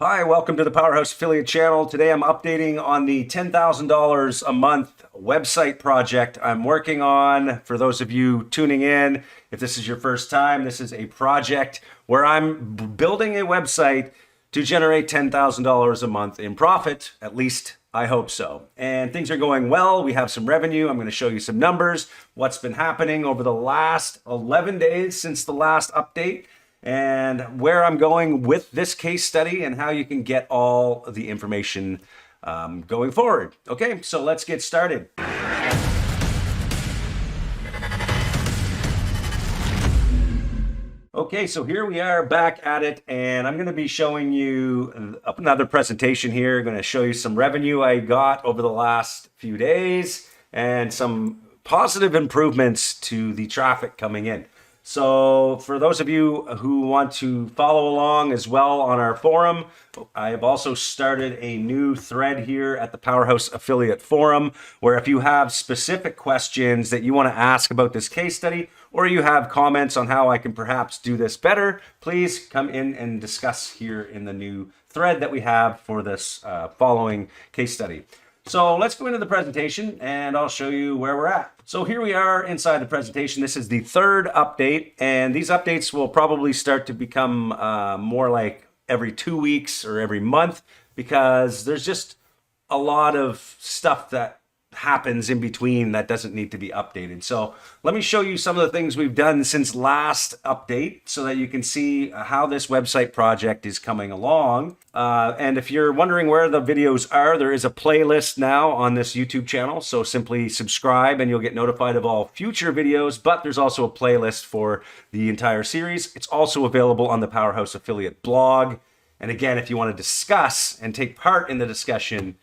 Hi, welcome to the Powerhouse Affiliate Channel. Today I'm updating on the $10,000 a month website project I'm working on. For those of you tuning in, if this is your first time, this is a project where I'm building a website to generate $10,000 a month in profit. At least I hope so. And things are going well. We have some revenue. I'm going to show you some numbers, what's been happening over the last 11 days since the last update, and where I'm going with this case study and how you can get all the information going forward. Okay, so let's get started. Okay, so here we are back at it, and I'm going to be showing you another presentation here. I'm going to show you some revenue I got over the last few days and some positive improvements to the traffic coming in. So for those of you who want to follow along as well on our forum, I have also started a new thread here at the Powerhouse Affiliate Forum, where if you have specific questions that you want to ask about this case study, or you have comments on how I can perhaps do this better, please come in and discuss here in the new thread that we have for this following case study. So let's go into the presentation and I'll show you where we're at. So here we are inside the presentation. This is the third update, and these updates will probably start to become more like every 2 weeks or every month, because there's just a lot of stuff that happens in between that doesn't need to be updated. So let me show you some of the things we've done since last update so that you can see how this website project is coming along. And if you're wondering where the videos are, there is a playlist now on this YouTube channel. So simply subscribe and you'll get notified of all future videos, but there's also a playlist for the entire series. It's also available on the Powerhouse Affiliate blog. And again, if you want to discuss and take part in the discussion,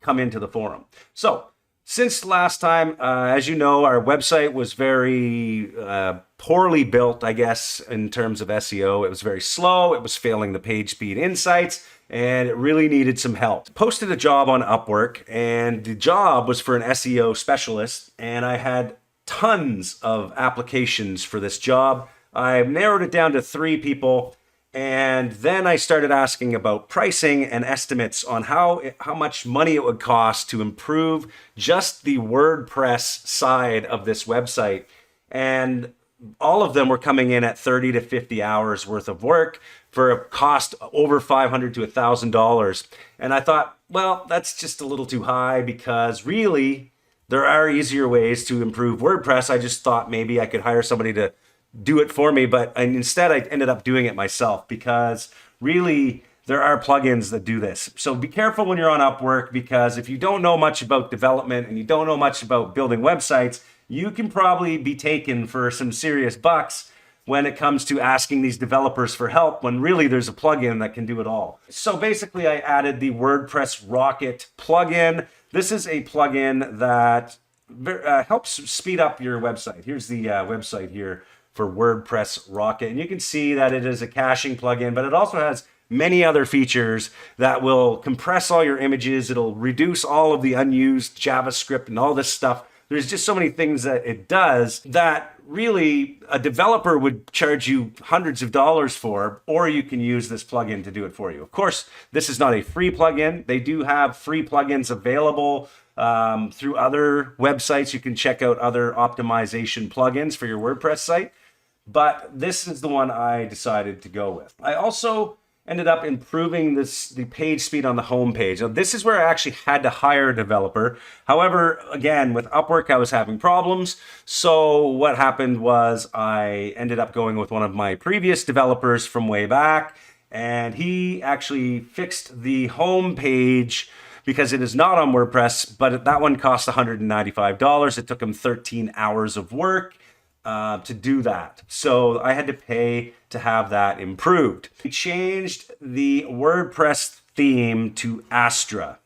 come into the forum. So since last time, as you know, our website was very poorly built, I guess, in terms of SEO. It was very slow. It was failing the page speed insights, and it really needed some help. Posted a job on Upwork, and the job was for an SEO specialist, and I had tons of applications for this job. I narrowed it down to 3 people. And then I started asking about pricing and estimates on how much money it would cost to improve just the WordPress side of this website. And all of them were coming in at 30 to 50 hours worth of work for a cost over $500 to $1,000. And I thought, well, that's just a little too high, because really there are easier ways to improve WordPress. I just thought maybe I could hire somebody to do it for me, but instead I ended up doing it myself, because really there are plugins that do this. So be careful when you're on Upwork, because if you don't know much about development and you don't know much about building websites, you can probably be taken for some serious bucks when it comes to asking these developers for help, when really there's a plugin that can do it all. So basically I added the WordPress Rocket plugin. This is a plugin that helps speed up your website. Here's the website here for WordPress Rocket. And you can see that it is a caching plugin, but it also has many other features that will compress all your images. It'll reduce all of the unused JavaScript and all this stuff. There's just so many things that it does that really a developer would charge you hundreds of dollars for, or you can use this plugin to do it for you. Of course, this is not a free plugin. They do have free plugins available through other websites. You can check out other optimization plugins for your WordPress site, but this is the one I decided to go with. I also ended up improving the page speed on the home page. Now, this is where I actually had to hire a developer. However, again, with Upwork, I was having problems. So what happened was I ended up going with one of my previous developers from way back, and he actually fixed the home page, because it is not on WordPress, but that one cost $195. It took him 13 hours of work to do that. So I had to pay to have that improved. We changed the WordPress theme to Astra.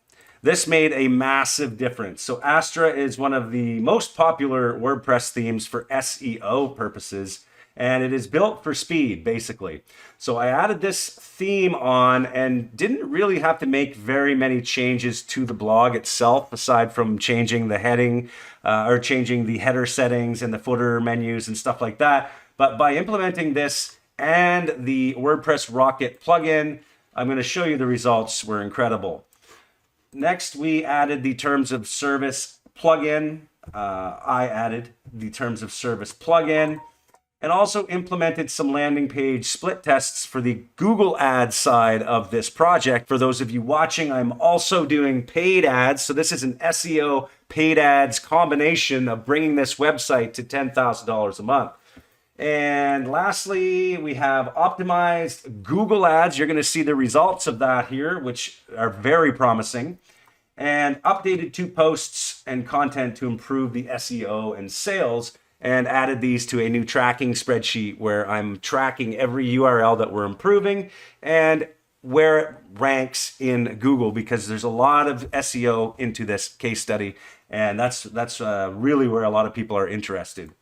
This made a massive difference. So Astra is one of the most popular WordPress themes for SEO purposes, and it is built for speed, basically. So I added this theme on and didn't really have to make very many changes to the blog itself, aside from changing the heading or changing the header settings and the footer menus and stuff like that. But by implementing this and the WordPress Rocket plugin, I'm going to show you the results were incredible. Next, we added the terms of service plugin. I added the terms of service plugin and also implemented some landing page split tests for the Google Ads side of this project. For those of you watching, I'm also doing paid ads. So this is an SEO paid ads combination of bringing this website to $10,000 a month. And lastly, we have optimized Google Ads. You're going to see the results of that here, which are very promising. And updated 2 posts and content to improve the SEO and sales, and added these to a new tracking spreadsheet where I'm tracking every URL that we're improving and where it ranks in Google, because there's a lot of SEO into this case study, and that's really where a lot of people are interested.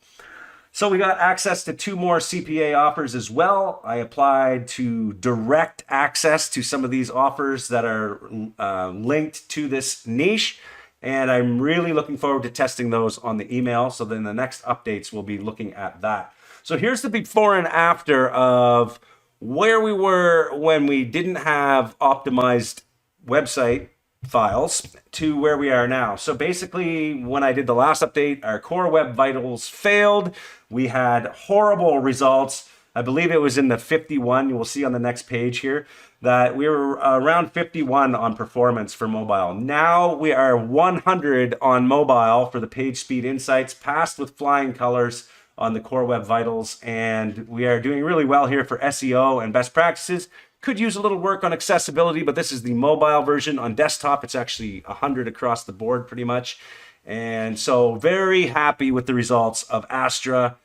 So we got access to 2 more CPA offers as well. I applied to direct access to some of these offers that are linked to this niche. And I'm really looking forward to testing those on the email. So then the next updates we'll be looking at that. So here's the before and after of where we were when we didn't have optimized website files to where we are now. So basically, when I did the last update, our core web vitals failed. We had horrible results. I believe it was in the 51. You will see on the next page here that we were around 51 on performance for mobile. Now we are 100 on mobile for the page speed insights, passed with flying colors on the core web vitals, and we are doing really well here for SEO and best practices. Could use a little work on accessibility, but this is the mobile version. On desktop, it's actually 100 across the board pretty much. And so very happy with the results of Astra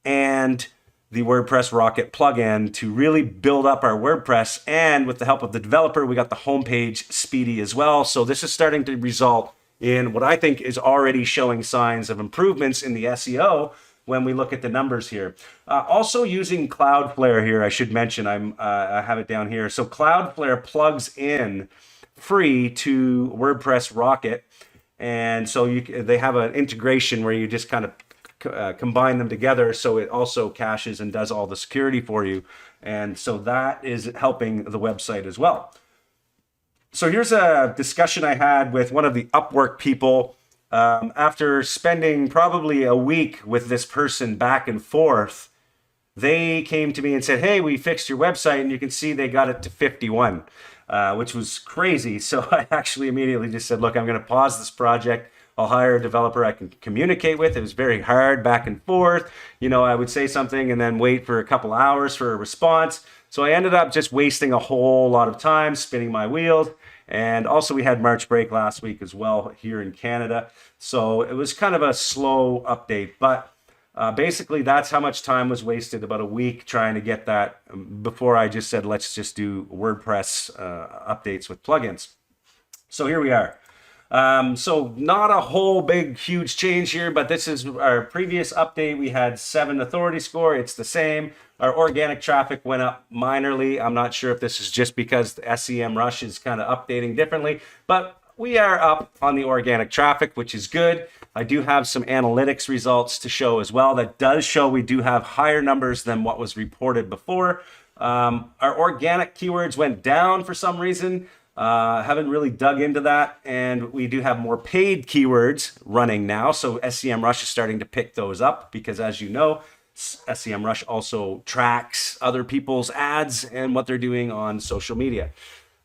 and the WordPress Rocket plugin to really build up our WordPress. And with the help of the developer, we got the homepage speedy as well. So this is starting to result in what I think is already showing signs of improvements in the SEO when we look at the numbers here. Also using Cloudflare here, I should mention, I have it down here. So Cloudflare plugs in free to WordPress Rocket. And so they have an integration where you just kind of combine them together, so it also caches and does all the security for you. And so that is helping the website as well. So here's a discussion I had with one of the Upwork people after spending probably a week with this person back and forth. They came to me and said, hey, we fixed your website, and you can see they got it to 51, which was crazy. So I actually immediately just said, look, I'm going to pause this project. I'll hire a developer I can communicate with. It was very hard back and forth. You know, I would say something and then wait for a couple hours for a response. So I ended up just wasting a whole lot of time spinning my wheels. And also we had March break last week as well here in Canada. So it was kind of a slow update, but basically that's how much time was wasted, about a week trying to get that before I just said, let's just do WordPress updates with plugins. So here we are. So not a whole big, huge change here, but this is our previous update. We had 7 authority score. It's the same. Our organic traffic went up minorly. I'm not sure if this is just because the SEMrush is kind of updating differently, but we are up on the organic traffic, which is good. I do have some analytics results to show as well. That does show we do have higher numbers than what was reported before. Our organic keywords went down for some reason. Haven't really dug into that, and we do have more paid keywords running now, so SEMrush is starting to pick those up because, as you know, SEMrush also tracks other people's ads and what they're doing on social media,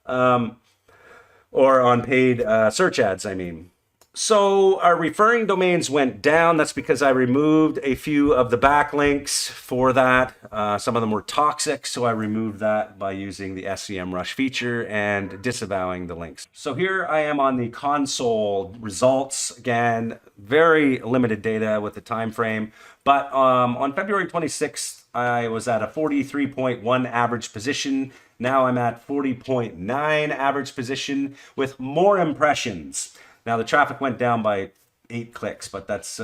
or on paid search ads, I mean. So our referring domains went down. That's because I removed a few of the backlinks for that. Some of them were toxic, so I removed that by using the SEMrush feature and disavowing the links. So here I am on the console results. Again, very limited data with the time frame, but on February 26th, I was at a 43.1 average position. Now I'm at 40.9 average position with more impressions. Now the traffic went down by 8 clicks, but that's,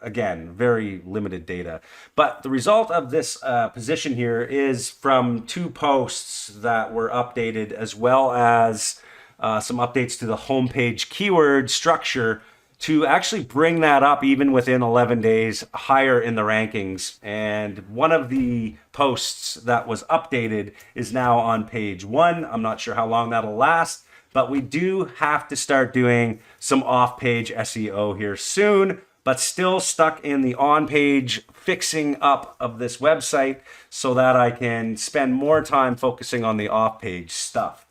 again, very limited data. But the result of this position here is from 2 posts that were updated, as well as some updates to the homepage keyword structure to actually bring that up even within 11 days higher in the rankings. And one of the posts that was updated is now on page 1. I'm not sure how long that'll last, but we do have to start doing some off-page SEO here soon, but still stuck in the on-page fixing up of this website so that I can spend more time focusing on the off-page stuff.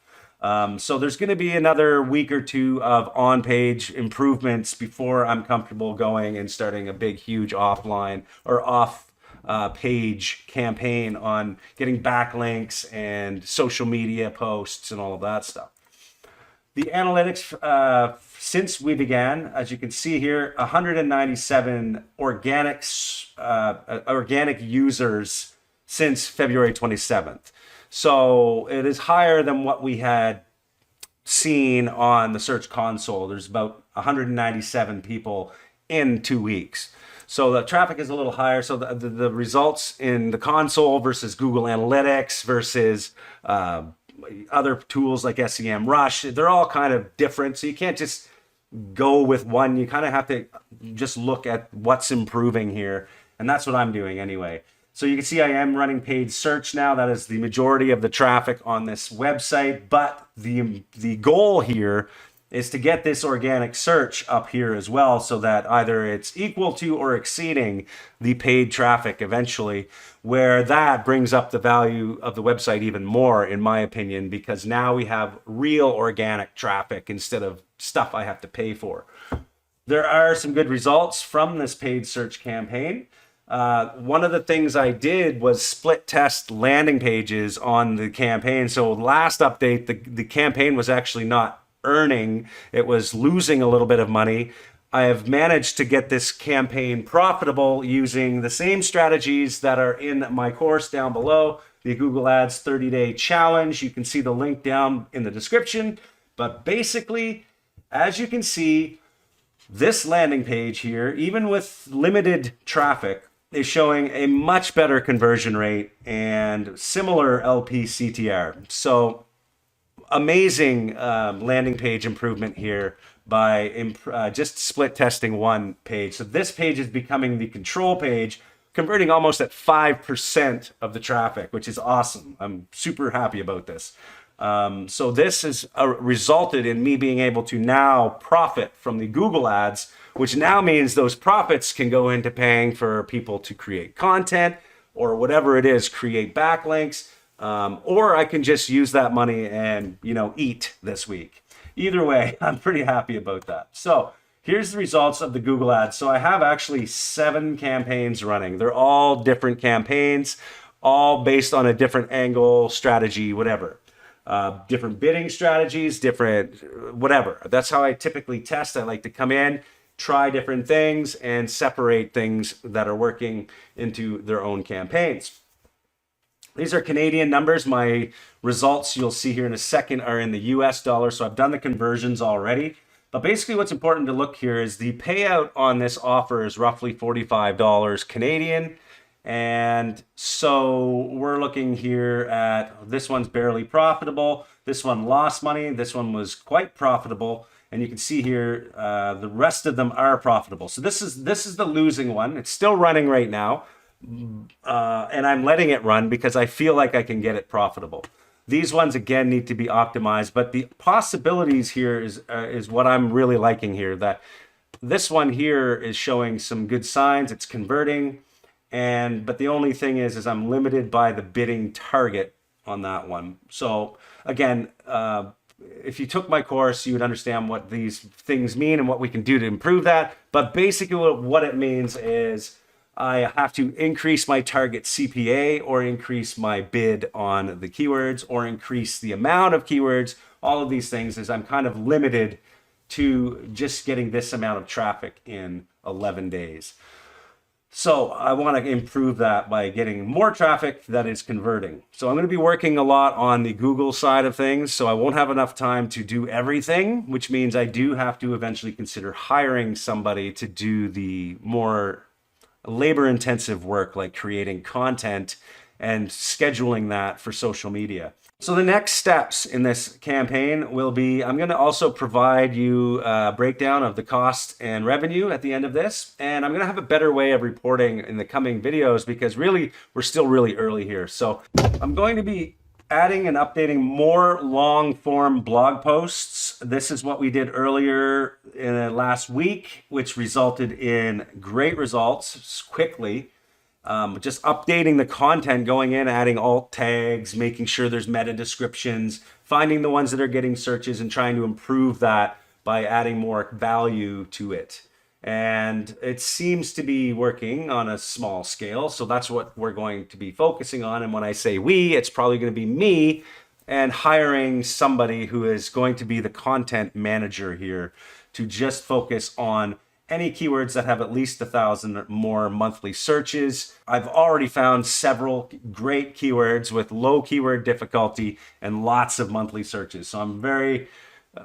So there's going to be another week or two of on-page improvements before I'm comfortable going and starting a big, huge offline or off-page campaign on getting backlinks and social media posts and all of that stuff. The analytics, since we began, as you can see here, 197 organic users since February 27th. So it is higher than what we had seen on the Search Console. There's about 197 people in 2 weeks. So the traffic is a little higher. So the results in the console versus Google Analytics versus other tools like SEMrush, they're all kind of different. So you can't just go with one. You kind of have to just look at what's improving here. And that's what I'm doing anyway. So you can see I am running paid search now. That is the majority of the traffic on this website. But the goal here is to get this organic search up here as well so that either it's equal to or exceeding the paid traffic eventually, where that brings up the value of the website even more, in my opinion, because now we have real organic traffic instead of stuff I have to pay for. There are some good results from this paid search campaign. One of the things I did was split test landing pages on the campaign. So last update, the campaign was actually not earning. It was losing a little bit of money. I have managed to get this campaign profitable using the same strategies that are in my course down below, the Google Ads 30-day challenge. You can see the link down in the description. But basically, as you can see, this landing page here, even with limited traffic, is showing a much better conversion rate and similar LP-CTR. So amazing landing page improvement here by just split testing one page. So this page is becoming the control page, converting almost at 5% of the traffic, which is awesome. I'm super happy about this. So this has resulted in me being able to now profit from the Google Ads, which now means those profits can go into paying for people to create content or whatever it is, create backlinks, or I can just use that money and, eat this week. Either way, I'm pretty happy about that. So here's the results of the Google Ads. So I have actually 7 campaigns running. They're all different campaigns, all based on a different angle, strategy, whatever. Different bidding strategies, different whatever. That's how I typically test. I like to come in, try different things, and separate things that are working into their own campaigns. These are Canadian numbers. My results, you'll see here in a second, are in the US dollar. So I've done the conversions already. But basically what's important to look here is the payout on this offer is roughly $45 Canadian. And so we're looking here at, this one's barely profitable. This one lost money. This one was quite profitable. And you can see here, the rest of them are profitable. So this is the losing one. It's still running right now. And I'm letting it run because I feel like I can get it profitable. These ones, again, need to be optimized. But the possibilities here is what I'm really liking here. That this one here is showing some good signs. It's converting. But the only thing is I'm limited by the bidding target on that one. So again, if you took my course, you would understand what these things mean and what we can do to improve that. But basically what it means is I have to increase my target CPA or increase my bid on the keywords or increase the amount of keywords. All of these things is I'm kind of limited to just getting this amount of traffic in 11 days. So I want to improve that by getting more traffic that is converting. So I'm going to be working a lot on the Google side of things. So I won't have enough time to do everything, which means I do have to eventually consider hiring somebody to do the more labor-intensive work, like creating content and scheduling that for social media. So the next steps in this campaign will be, I'm going to also provide you a breakdown of the cost and revenue at the end of this. And I'm going to have a better way of reporting in the coming videos because really, we're still really early here. So I'm going to be adding and updating more long form blog posts. This is what we did earlier in last week, which resulted in great results quickly. Just updating the content, going in, adding alt tags, making sure there's meta descriptions, finding the ones that are getting searches and trying to improve that by adding more value to it. And it seems to be working on a small scale. So that's what we're going to be focusing on. And when I say we, it's probably going to be me and hiring somebody who is going to be the content manager here to just focus on any keywords that have at least 1,000 or more monthly searches. I've already found several great keywords with low keyword difficulty and lots of monthly searches. So I'm very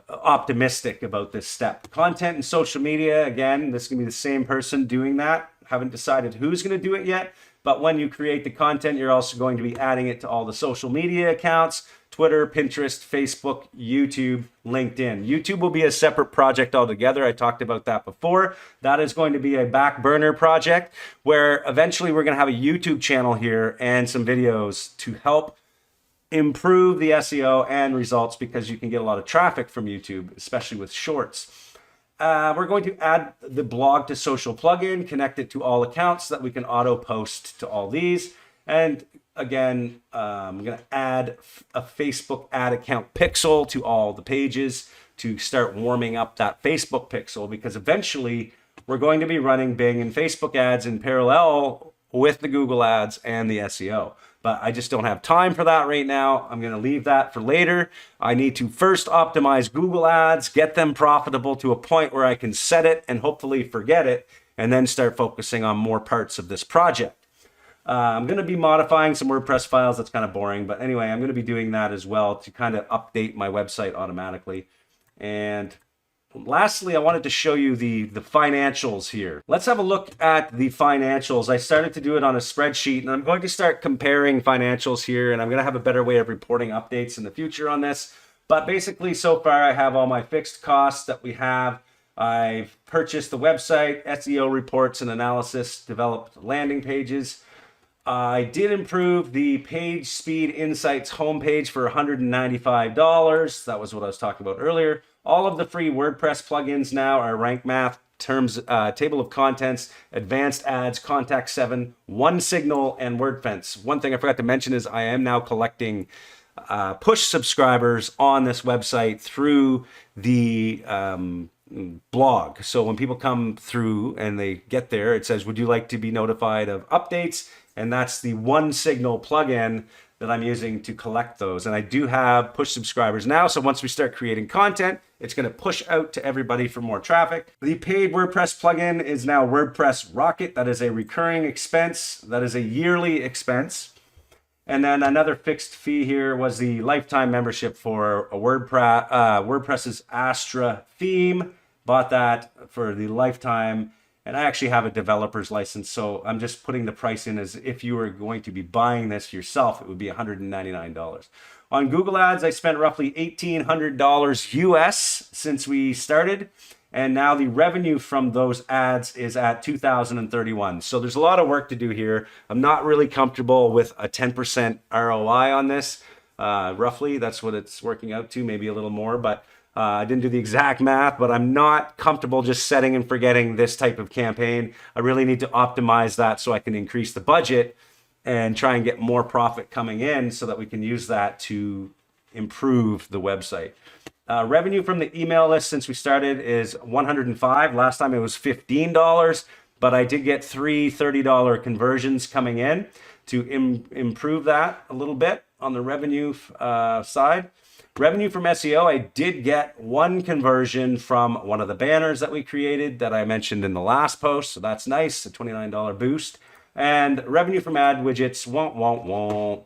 optimistic about this step. Content and social media, again, this is gonna be the same person doing that. Haven't decided who's gonna do it yet, but when you create the content, you're also going to be adding it to all the social media accounts, Twitter, Pinterest, Facebook, YouTube, LinkedIn. YouTube will be a separate project altogether. I talked about that before. That is going to be a back burner project where eventually we're going to have a YouTube channel here and some videos to help improve the SEO and results because you can get a lot of traffic from YouTube, especially with shorts. We're going to add the blog to social plugin, connect it to all accounts so that we can auto post to all these. And again, I'm going to add a Facebook ad account pixel to all the pages to start warming up that Facebook pixel because eventually we're going to be running Bing and Facebook ads in parallel with the Google ads and the SEO. But I just don't have time for that right now. I'm going to leave that for later. I need to first optimize Google ads, get them profitable to a point where I can set it and hopefully forget it, and then start focusing on more parts of this project. I'm going to be modifying some WordPress files. That's kind of boring. But anyway, I'm going to be doing that as well to kind of update my website automatically. And lastly, I wanted to show you the financials here. Let's have a look at the financials. I started to do it on a spreadsheet, and I'm going to start comparing financials here, and I'm going to have a better way of reporting updates in the future on this. But basically, so far, I have all my fixed costs that we have. I've purchased the website, SEO reports and analysis, developed landing pages. I did improve the Page Speed Insights homepage for $195. That was what I was talking about earlier. All of the free WordPress plugins now are Rank Math, Terms, Table of Contents, Advanced Ads, Contact 7, OneSignal, and WordFence. One thing I forgot to mention is I am now collecting push subscribers on this website through the blog. So when people come through and they get there, it says, would you like to be notified of updates? And that's the OneSignal plugin that I'm using to collect those. And I do have push subscribers now. So once we start creating content, it's going to push out to everybody for more traffic. The paid WordPress plugin is now WordPress Rocket. That is a recurring expense. That is a yearly expense. And then another fixed fee here was the lifetime membership for a WordPress's Astra theme. Bought that for the lifetime. And I actually have a developer's license, so I'm just putting the price in as if you were going to be buying this yourself, it would be $199. On Google Ads, I spent roughly $1,800 US since we started, and now the revenue from those ads is at $2,031. So there's a lot of work to do here. I'm not really comfortable with a 10% ROI on this. Roughly, that's what it's working out to, maybe a little more, but I didn't do the exact math, but I'm not comfortable just setting and forgetting this type of campaign. I really need to optimize that so I can increase the budget and try and get more profit coming in so that we can use that to improve the website. Revenue from the email list since we started is $105. Last time it was $15, but I did get three $30 conversions coming in to improve that a little bit on the revenue side. Revenue from SEO, I did get one conversion from one of the banners that we created that I mentioned in the last post. So that's nice, a $29 boost. And revenue from ad widgets,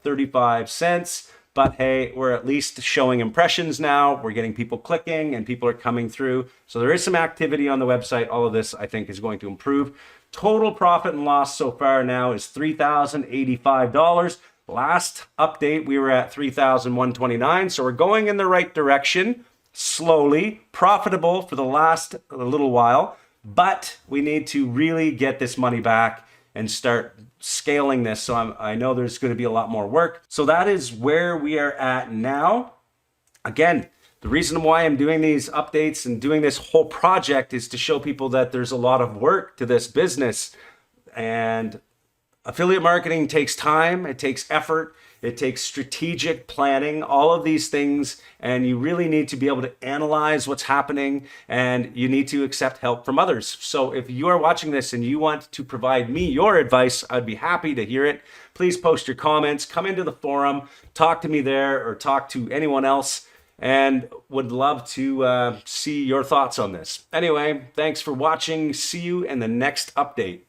35 cents. But hey, we're at least showing impressions now. We're getting people clicking and people are coming through. So there is some activity on the website. All of this, I think, is going to improve. Total profit and loss so far now is $3,085. Last update, we were at 3,129. So we're going in the right direction, slowly, profitable for the last little while, but we need to really get this money back and start scaling this. So I know there's going to be a lot more work. So that is where we are at now. Again, the reason why I'm doing these updates and doing this whole project is to show people that there's a lot of work to this business. And affiliate marketing takes time, it takes effort, it takes strategic planning, all of these things, and you really need to be able to analyze what's happening, and you need to accept help from others. So if you are watching this and you want to provide me your advice, I'd be happy to hear it. Please post your comments, come into the forum, talk to me there, or talk to anyone else, and would love to see your thoughts on this. Anyway, thanks for watching. See you in the next update.